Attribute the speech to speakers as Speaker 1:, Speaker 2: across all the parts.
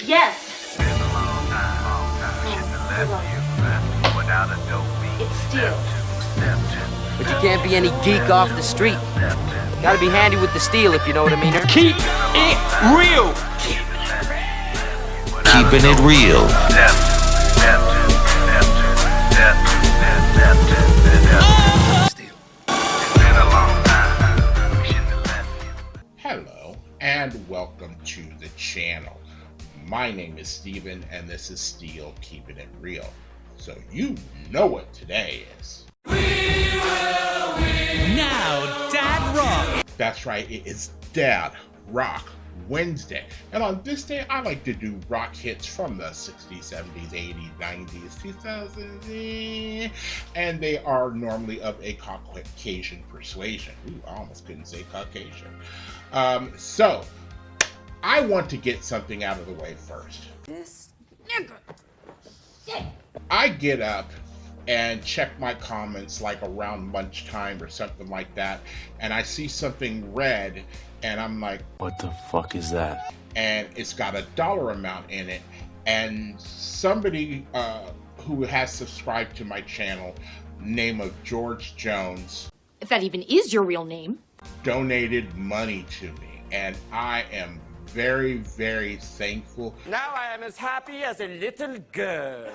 Speaker 1: Yes. It's steel.
Speaker 2: But you can't be any geek off the street. Gotta be handy with the steel, if you know what I mean.
Speaker 3: Keep it real.
Speaker 4: Keeping it real.
Speaker 5: Hello and welcome to the channel. My name is Steven and this is Steel Keeping It Real. So you know what today is.
Speaker 6: We will win. Now, Dad Rock.
Speaker 5: That's right, it is Dad Rock Wednesday. And on this day, I like to do rock hits from the 60s, 70s, 80s, 90s, 2000s. And they are normally of a Caucasian persuasion. Ooh, I almost couldn't say Caucasian. So, I want to get something out of the way first.
Speaker 1: This nigga. Shit.
Speaker 5: I get up and check my comments like around lunchtime or something like that, and I see something red, and I'm like,
Speaker 4: What the fuck is that?
Speaker 5: and it's got a dollar amount in it, and somebody who has subscribed to my channel, name of George Jones,
Speaker 1: If that even is your real name.
Speaker 5: donated money to me, and I am very, very thankful.
Speaker 3: Now I am as happy as a little girl.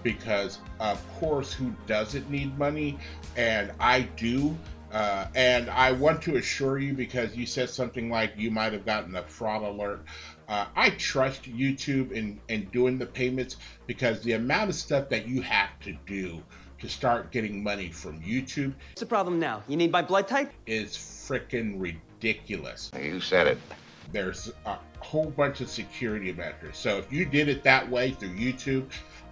Speaker 5: Because of course, who doesn't need money? And I do. And I want to assure you, because you said something like you might have gotten a fraud alert. I trust YouTube in doing the payments, because the amount of stuff that you have to do to start getting money from YouTube
Speaker 3: What's the problem now? You need my blood type?
Speaker 5: is freaking ridiculous.
Speaker 7: You said it.
Speaker 5: There's a whole bunch of security measures. So if you did it that way through YouTube,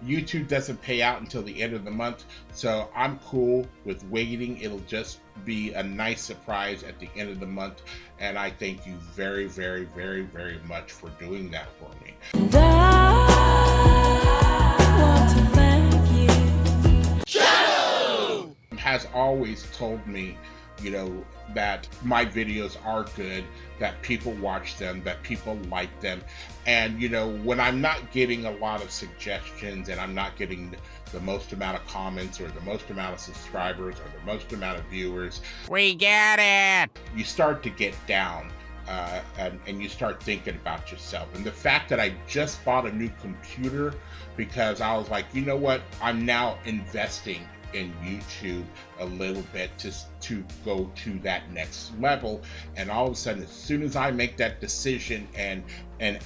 Speaker 5: YouTube doesn't pay out until the end of the month. So I'm cool with waiting. It'll just be a nice surprise at the end of the month. And I thank you very, very, very, very much for doing that for me.
Speaker 8: And I want to thank you.
Speaker 5: Shadow has always told me, you know, that my videos are good, that people watch them, that people like them. And, you know, when I'm not getting a lot of suggestions and I'm not getting the most amount of comments or the most amount of subscribers or the most amount of viewers,
Speaker 6: We get it.
Speaker 5: you start to get down and you start thinking about yourself. And the fact that I just bought a new computer, because I was like, you know what, I'm now investing in YouTube a little bit to go to that next level. And all of a sudden, as soon as I make that decision and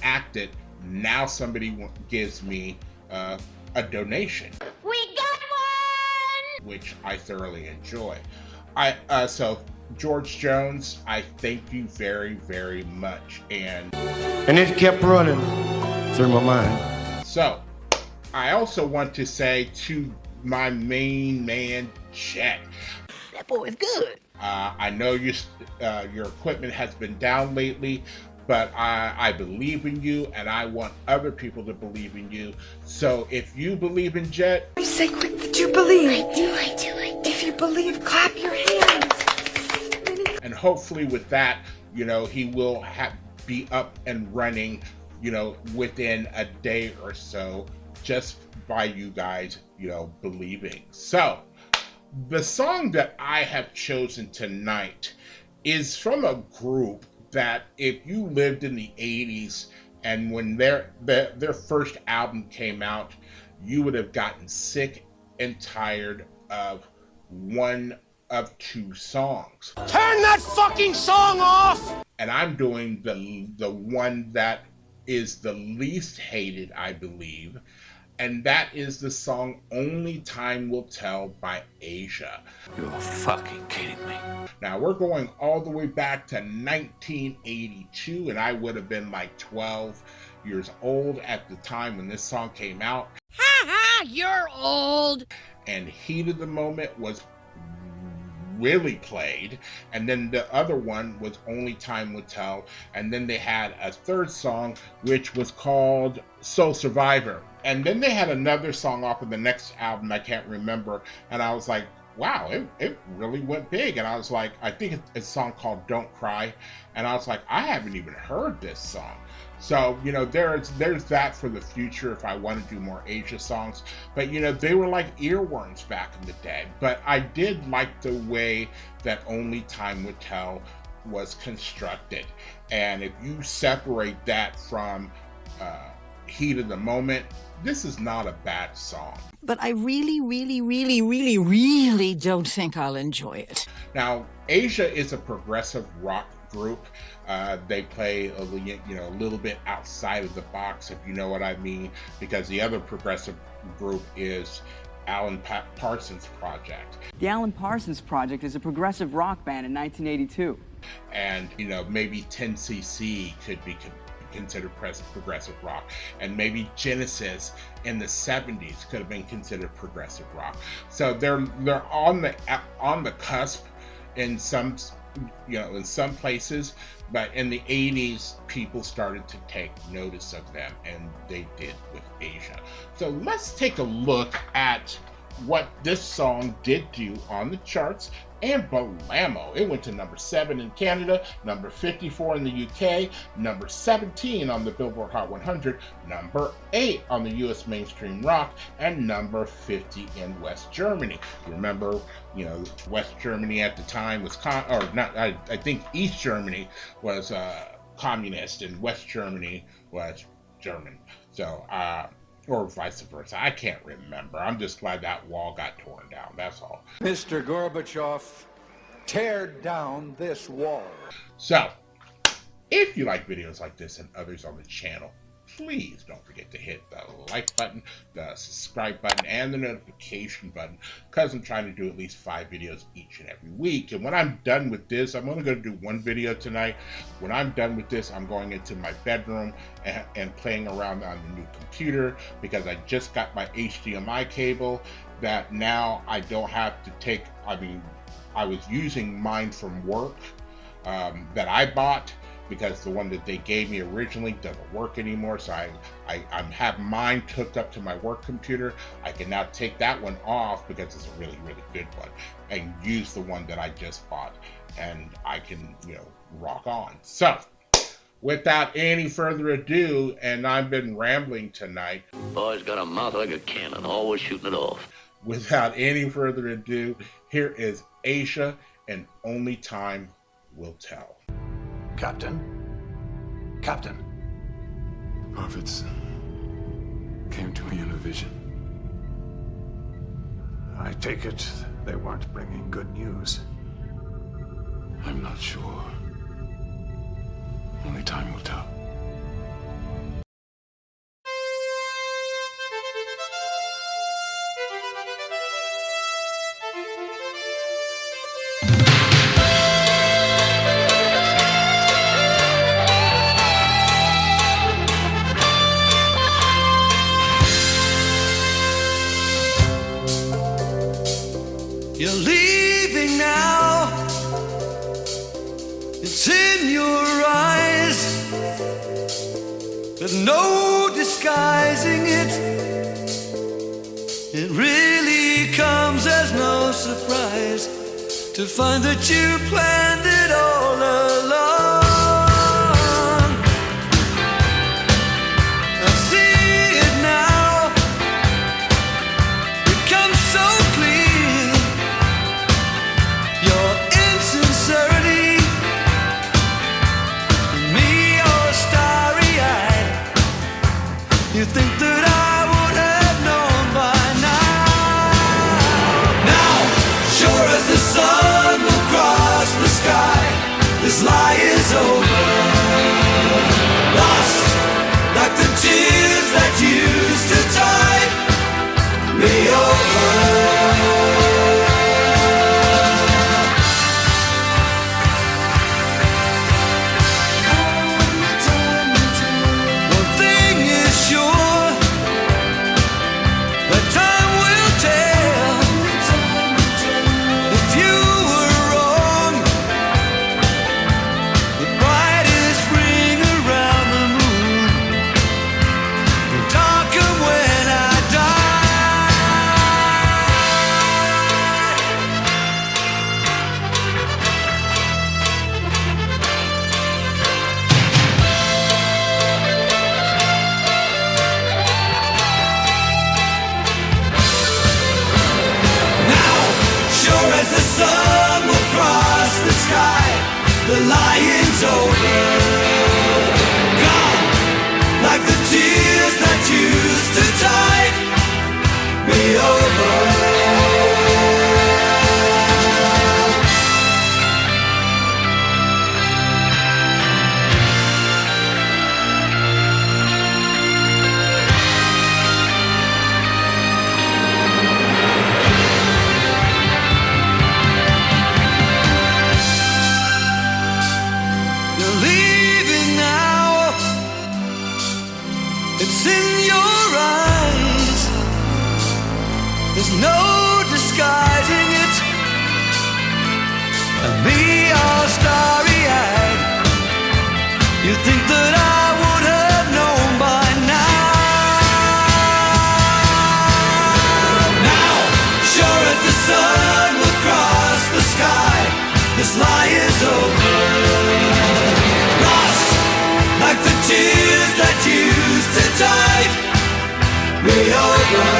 Speaker 5: act it, now somebody gives me a donation.
Speaker 1: We got one!
Speaker 5: Which I thoroughly enjoy. So George Jones, I thank you very, very much. And
Speaker 7: it kept running through my mind.
Speaker 5: so I also want to say to my main man, Jet.
Speaker 2: That boy is good.
Speaker 5: I know your equipment has been down lately, but I believe in you, and I want other people to believe in you. So if you believe in Jet,
Speaker 8: You say quick that you believe.
Speaker 1: I do.
Speaker 8: If you believe, clap your hands.
Speaker 5: and hopefully with that, you know, he will be up and running, you know, within a day or so, just by you guys, you know, believing. So the song that I have chosen tonight is from a group that, if you lived in the 80s and when their first album came out, you would have gotten sick and tired of one of two songs.
Speaker 3: Turn that fucking song off!
Speaker 5: And I'm doing the one that is the least hated, I believe, and that is the song Only Time Will Tell by Asia.
Speaker 4: You're fucking kidding me.
Speaker 5: Now, we're going all the way back to 1982, and I would have been like 12 years old at the time when this song came out.
Speaker 6: Ha ha, you're old.
Speaker 5: And Heat of the Moment was really played, and then the other one was Only Time Will Tell, and then they had a third song which was called Soul Survivor, and then they had another song off of the next album I can't remember, and I was like, wow, it really went big. And I was like, I think it's a song called Don't Cry. And I was like, I haven't even heard this song. So, you know, there's that for the future if I want to do more Asia songs. But, you know, they were like earworms back in the day. But I did like the way that Only Time Would Tell was constructed. And if you separate that from Heat of the Moment, this is not a bad song.
Speaker 9: But I really, really, really, really, really don't think I'll enjoy it.
Speaker 5: Now, Asia is a progressive rock group. They play a little bit outside of the box, if you know what I mean, because the other progressive group is Alan Parsons Project.
Speaker 10: The Alan Parsons Project is a progressive rock band in 1982.
Speaker 5: And, you know, maybe 10cc could be considered progressive rock, and maybe Genesis in the 70s could have been considered progressive rock. So they're on the cusp in some, you know, in some places, but in the 80s people started to take notice of them, and they did with Asia. So let's take a look at what this song did do on the charts. And Bellamo, it went to number 7 in Canada, number 54 in the UK, number 17 on the Billboard Hot 100, number 8 on the US mainstream rock, and number 50 in West Germany. Remember, you know, West Germany at the time was I think East Germany was communist and West Germany was German. So, or vice versa. I can't remember. I'm just glad that wall got torn down. That's all.
Speaker 11: Mr. Gorbachev, tear down this wall.
Speaker 5: So, if you like videos like this and others on the channel, please don't forget to hit the like button, the subscribe button, and the notification button, because I'm trying to do at least 5 videos each and every week. And when I'm done with this, I'm only going to do 1 video tonight. When I'm done with this, I'm going into my bedroom and playing around on the new computer, because I just got my HDMI cable that now I don't have to take. I mean, I was using mine from work that I bought, because the one that they gave me originally doesn't work anymore. So I have mine hooked up to my work computer. I can now take that one off, because it's a really, really good one, and use the one that I just bought, and I can, you know, rock on. So without any further ado, and I've been rambling tonight.
Speaker 4: Boy's got a mouth like a cannon, always shooting it off.
Speaker 5: Without any further ado, here is Asia and Only Time Will Tell.
Speaker 11: Captain? Captain?
Speaker 12: Prophets came to me in a vision.
Speaker 11: I take it they weren't bringing good news.
Speaker 12: I'm not sure. Only time will tell.
Speaker 6: You're leaving now. It's in your eyes. There's no disguising it. It really comes as no surprise to find that you planned it all along. I see it now. It comes so clear. Your insincerity, me all starry-eyed. You think that I would have known by now. Now, sure as the sun will cross the sky, this lie is over. Lost like the tears that used to tide me over. the lying's over. Gone, like the tears that used to tide me over. It's in your eyes. There's no disguising it. And me all starry-eyed. You think that I would have known by now. Now, sure as the sun will cross the sky, this lie is over. Lost like the tears that used to tide me over.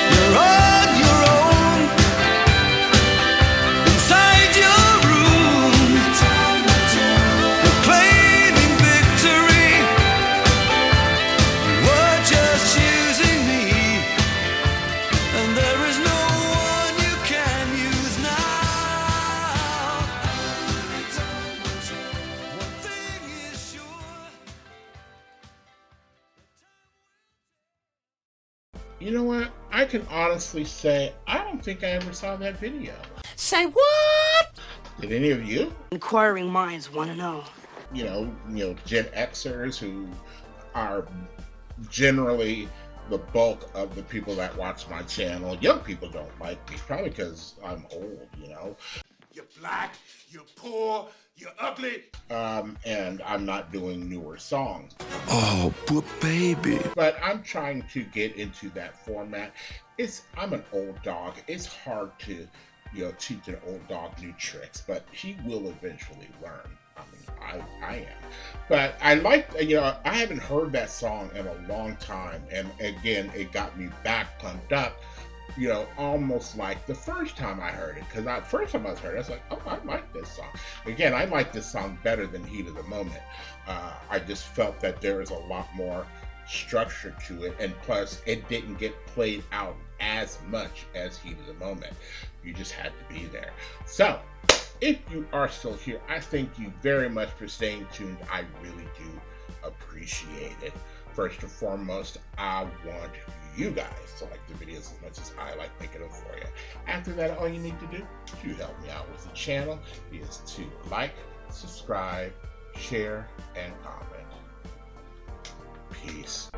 Speaker 6: You're on your own inside your room, claiming victory. We're just using me, and there is no one you can use now. One thing is sure.
Speaker 5: You know what? I can honestly say I don't think I ever saw that video.
Speaker 9: Say what?
Speaker 5: Did any of you?
Speaker 10: Inquiring minds want to know.
Speaker 5: You know, Gen Xers who are generally the bulk of the people that watch my channel. Young people don't like me, probably because I'm old,
Speaker 11: You're black, you're poor, you're ugly.
Speaker 5: And I'm not doing newer songs.
Speaker 6: Oh, poor baby.
Speaker 5: But I'm trying to get into that format. I'm an old dog. It's hard to, teach an old dog new tricks, but he will eventually learn. I mean, I am. But I like, I haven't heard that song in a long time. And again, it got me back pumped up, almost like the first time I heard it. Because first time I heard it, I was like, oh, I like this song. Again, I like this song better than Heat of the Moment. I just felt that there was a lot more structure to it. And plus, it didn't get played out as much as Heat of the Moment. You just had to be there. So, if you are still here, I thank you very much for staying tuned. I really do appreciate it. First and foremost, I want you guys to like the videos as much as I like making them for you. After that, all you need to do to help me out with the channel is to like, subscribe, share, and comment. Peace.